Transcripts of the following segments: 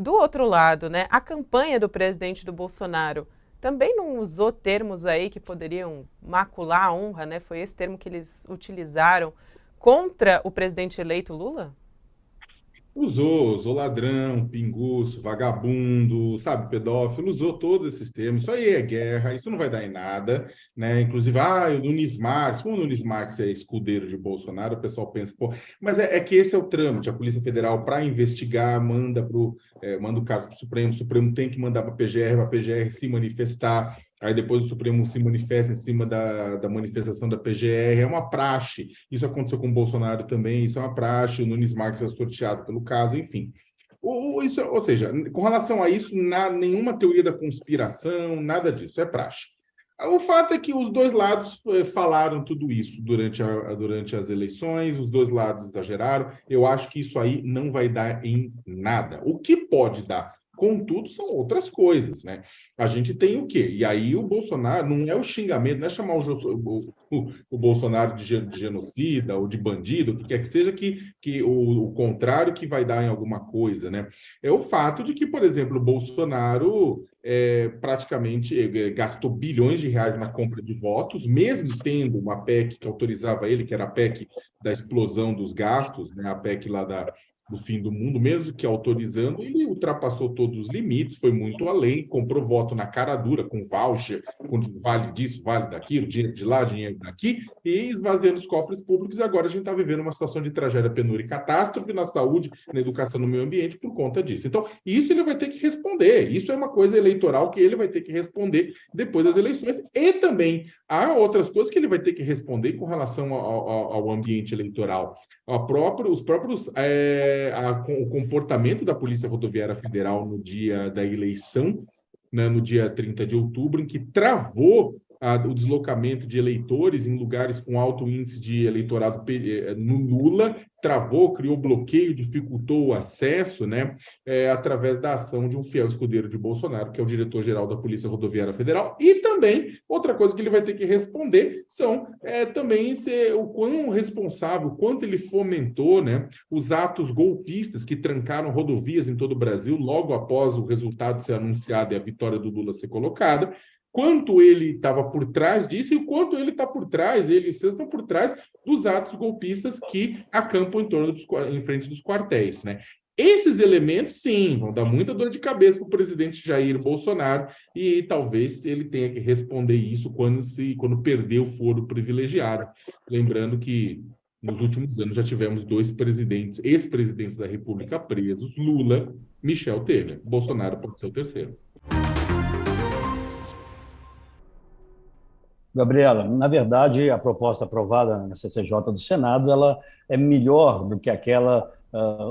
do outro lado, né, a campanha do presidente do Bolsonaro também não usou termos aí que poderiam macular a honra, né? Foi esse termo que eles utilizaram contra o presidente eleito Lula? Usou ladrão, pinguço, vagabundo, sabe, pedófilo, usou todos esses termos. Isso aí é guerra, isso não vai dar em nada, né? Inclusive, o Nunes Marques, como o Nunes Marques é escudeiro de Bolsonaro, o pessoal pensa, pô, mas é que esse é o trâmite. A Polícia Federal, para investigar, manda o caso para o Supremo tem que mandar para a PGR se manifestar. Aí depois o Supremo se manifesta em cima da manifestação da PGR. É uma praxe. Isso aconteceu com o Bolsonaro também, isso é uma praxe. O Nunes Marques é sorteado pelo caso, enfim. Ou seja, com relação a isso, nenhuma teoria da conspiração, nada disso, é praxe. O fato é que os dois lados falaram tudo isso durante as eleições, os dois lados exageraram. Eu acho que isso aí não vai dar em nada. O que pode dar, contudo, são outras coisas, né? A gente tem o quê? E aí o Bolsonaro, não é o xingamento, não é chamar o Bolsonaro de genocida ou de bandido, o que quer que seja, que o contrário que vai dar em alguma coisa, né? É o fato de que, por exemplo, o Bolsonaro praticamente gastou bilhões de reais na compra de votos, mesmo tendo uma PEC que autorizava ele, que era a PEC da explosão dos gastos, né? A PEC lá do fim do mundo, mesmo que autorizando, ele ultrapassou todos os limites, foi muito além, comprou voto na cara dura, com voucher, com vale disso, vale daquilo, dinheiro de lá, dinheiro daqui, e esvaziando os cofres públicos. E agora a gente está vivendo uma situação de tragédia, penúria e catástrofe na saúde, na educação, no meio ambiente por conta disso. Então, isso ele vai ter que responder. Isso é uma coisa eleitoral que ele vai ter que responder depois das eleições. E também há outras coisas que ele vai ter que responder com relação ao ambiente eleitoral. O comportamento da Polícia Rodoviária Federal no dia da eleição, né, no dia 30 de outubro, em que travou o deslocamento de eleitores em lugares com alto índice de eleitorado no Lula, travou, criou bloqueio, dificultou o acesso, né, através da ação de um fiel escudeiro de Bolsonaro, que é o diretor-geral da Polícia Rodoviária Federal. E também, outra coisa que ele vai ter que responder são também o quão responsável, o quanto ele fomentou, né, os atos golpistas que trancaram rodovias em todo o Brasil logo após o resultado ser anunciado e a vitória do Lula ser colocada, quanto ele estava por trás disso e o quanto ele está por trás, eles estão por trás dos atos golpistas que acampam em frente dos quartéis, né? Esses elementos, sim, vão dar muita dor de cabeça para o presidente Jair Bolsonaro e talvez ele tenha que responder isso quando perder o foro privilegiado. Lembrando que nos últimos anos já tivemos dois presidentes, ex-presidentes da República presos, Lula, Michel Temer. Bolsonaro pode ser o terceiro. Gabriela, na verdade, a proposta aprovada na CCJ do Senado ela é melhor do que aquela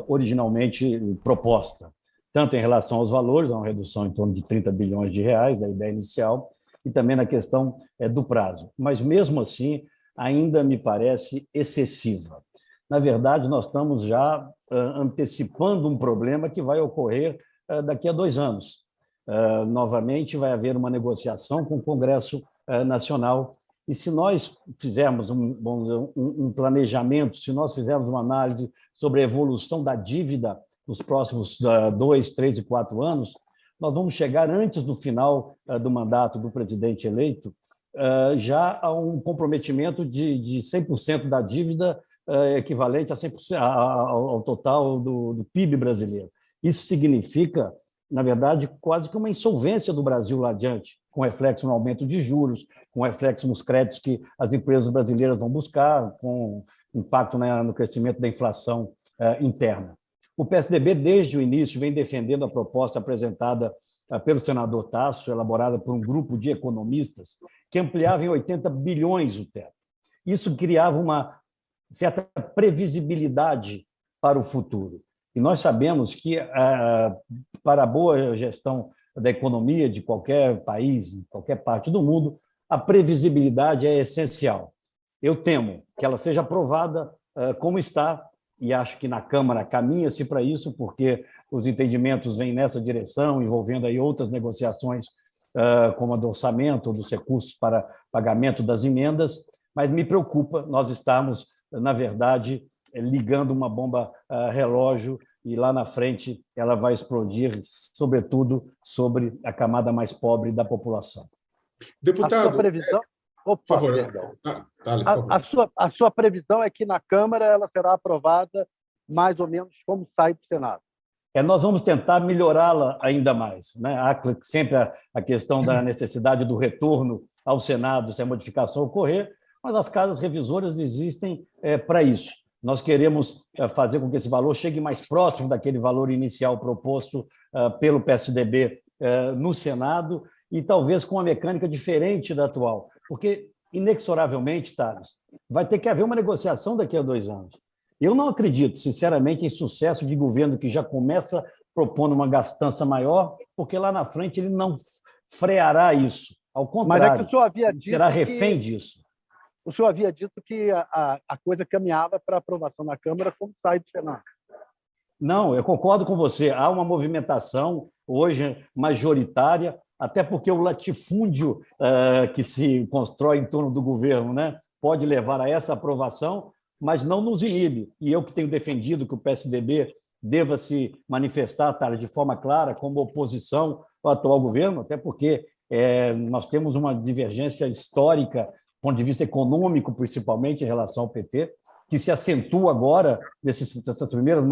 originalmente proposta, tanto em relação aos valores, uma redução em torno de 30 bilhões de reais da ideia inicial, e também na questão do prazo. Mas, mesmo assim, ainda me parece excessiva. Na verdade, nós estamos já antecipando um problema que vai ocorrer daqui a 2 anos. Novamente, vai haver uma negociação com o Congresso Nacional. E se nós fizermos um planejamento, se nós fizermos uma análise sobre a evolução da dívida nos próximos 2, 3 e 4 anos, nós vamos chegar antes do final do mandato do presidente eleito já a um comprometimento de 100% da dívida equivalente a 100% ao total do PIB brasileiro. Isso significa, na verdade, quase que uma insolvência do Brasil lá adiante, com reflexo no aumento de juros, com reflexo nos créditos que as empresas brasileiras vão buscar, com impacto no crescimento da inflação interna. O PSDB, desde o início, vem defendendo a proposta apresentada pelo senador Tasso, elaborada por um grupo de economistas, que ampliava em 80 bilhões o teto. Isso criava uma certa previsibilidade para o futuro. E nós sabemos que, para a boa gestão da economia de qualquer país, em qualquer parte do mundo, a previsibilidade é essencial. Eu temo que ela seja aprovada como está, e acho que na Câmara caminha-se para isso, porque os entendimentos vêm nessa direção, envolvendo aí outras negociações, como a do orçamento, dos recursos para pagamento das emendas, mas me preocupa nós estarmos, na verdade, ligando uma bomba relógio e lá na frente ela vai explodir, sobretudo sobre a camada mais pobre da população. Deputado, a sua previsão... Opa, por favor. perdão. Thales, por favor. A sua previsão é que na Câmara ela será aprovada mais ou menos como sai para o Senado. Nós vamos tentar melhorá-la ainda mais, né? Há sempre a questão da necessidade do retorno ao Senado se a modificação ocorrer, mas as casas revisoras existem para isso. Nós queremos fazer com que esse valor chegue mais próximo daquele valor inicial proposto pelo PSDB no Senado e talvez com uma mecânica diferente da atual, porque, inexoravelmente, Thales, vai ter que haver uma negociação daqui a 2 anos. Eu não acredito, sinceramente, em sucesso de governo que já começa propondo uma gastança maior, porque lá na frente ele não freará isso. Ao contrário, mas é que o senhor havia dito será refém disso. O senhor havia dito que a coisa caminhava para aprovação na Câmara como sai do Senado. Não, eu concordo com você. Há uma movimentação hoje majoritária, até porque o latifúndio que se constrói em torno do governo, né, pode levar a essa aprovação, mas não nos inibe. E eu que tenho defendido que o PSDB deva se manifestar, de forma clara como oposição ao atual governo, até porque nós temos uma divergência histórica, do ponto de vista econômico, principalmente, em relação ao PT, que se acentua agora nessas primeiras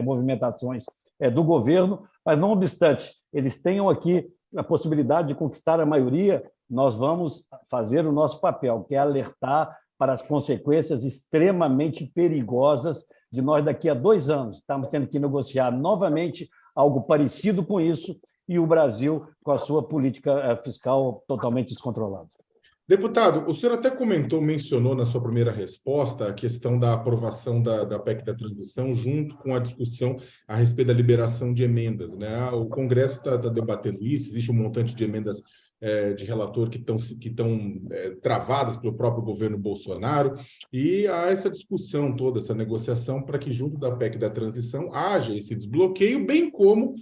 movimentações do governo, mas, não obstante, eles tenham aqui a possibilidade de conquistar a maioria, nós vamos fazer o nosso papel, que é alertar para as consequências extremamente perigosas de nós daqui a 2 anos. Estamos tendo que negociar novamente algo parecido com isso e o Brasil com a sua política fiscal totalmente descontrolada. Deputado, o senhor até mencionou na sua primeira resposta a questão da aprovação da PEC da transição junto com a discussão a respeito da liberação de emendas, né? O Congresso está debatendo isso, existe um montante de emendas de relator que estão travadas pelo próprio governo Bolsonaro, e há essa discussão toda, essa negociação para que junto da PEC da transição haja esse desbloqueio, bem como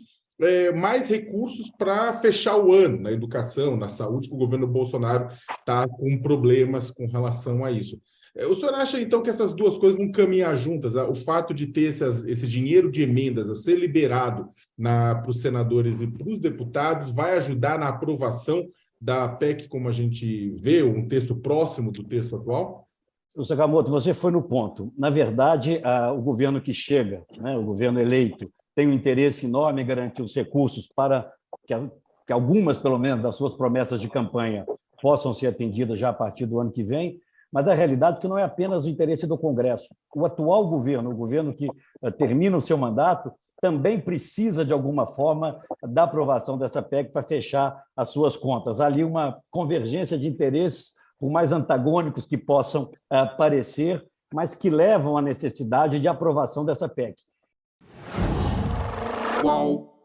mais recursos para fechar o ano na educação, na saúde, que o governo Bolsonaro está com problemas com relação a isso. O senhor acha, então, que essas duas coisas vão caminhar juntas? O fato de ter esse dinheiro de emendas a ser liberado para os senadores e para os deputados vai ajudar na aprovação da PEC, como a gente vê, um texto próximo do texto atual? Sakamoto, você foi no ponto. Na verdade, o governo que chega, né, o governo eleito, tem um interesse enorme em garantir os recursos para que algumas, pelo menos, das suas promessas de campanha possam ser atendidas já a partir do ano que vem, mas a realidade é que não é apenas o interesse do Congresso. O atual governo, o governo que termina o seu mandato, também precisa, de alguma forma, da aprovação dessa PEC para fechar as suas contas. Há ali uma convergência de interesses, por mais antagônicos que possam parecer, mas que levam à necessidade de aprovação dessa PEC. Qual?